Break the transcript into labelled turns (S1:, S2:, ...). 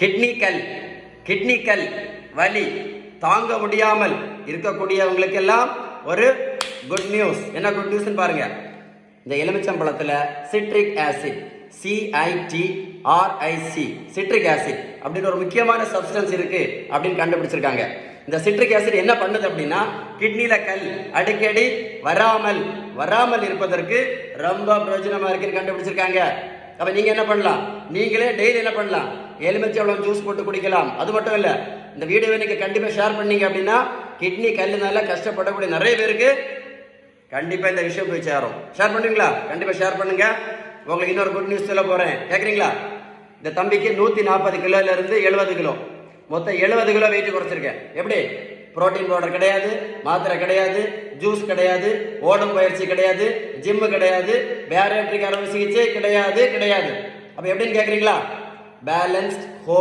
S1: Kidney கல் வலி தாங்க முடியாமல் இருக்கக்கூடியவங்களுக்கெல்லாம் ஒரு குட் நியூஸ். என்ன குட் நியூஸ் பாருங்க. இந்த எலுமிச்சம்பழத்துல citric acid CITRIC citric acid அப்படின்னு ஒரு முக்கியமான சப்ஸ்டன்ஸ் இருக்கு அப்படின்னு கண்டுபிடிச்சிருக்காங்க. இந்த சிட்ரிக் ஆசிட் என்ன பண்ணுது அப்படின்னா கிட்னில கல் அடிக்கடி வராமல் இருப்பதற்கு ரொம்ப பிரயோஜனமா இருக்குன்னு கண்டுபிடிச்சிருக்காங்க. அப்ப நீங்க என்ன பண்ணலாம், நீங்களே டெய்லி என்ன பண்ணலாம், எலுமிச்சம்பழம் ஜூஸ் போட்டு குடிக்கலாம். அது மட்டும் இல்ல, இந்த வீடியோவை நீங்க கண்டிப்பா ஷேர் பண்ணீங்க அப்படின்னா கிட்னி கல்லுனால கஷ்டப்படக்கூடிய நிறைய பேருக்கு கண்டிப்பா இந்த விஷயம் போய் சேரும். ஷேர் பண்ணுவீங்களா? கண்டிப்பா ஷேர் பண்ணுங்க. உங்களுக்கு இன்னொரு குட் நியூஸ் சொல்ல போறேன், கேக்குறீங்களா? இந்த தம்பிக்கு 140 கிலோல இருந்து 70 கிலோ, மொத்தம் 70 கிலோ வெயிட் குறைச்சிருக்கேன். எப்படி? புரோட்டீன் பவுடர் கிடையாது, மாத்திரை கிடையாது, ஜூஸ் கிடையாது, ஓடும் பயிற்சி கிடையாது, ஜிம்மு கிடையாது, பேரியாட்ரிக் அறுவை சிகிச்சை கிடையாது. அப்ப எப்படின்னு கேக்குறீங்களா? Balanced home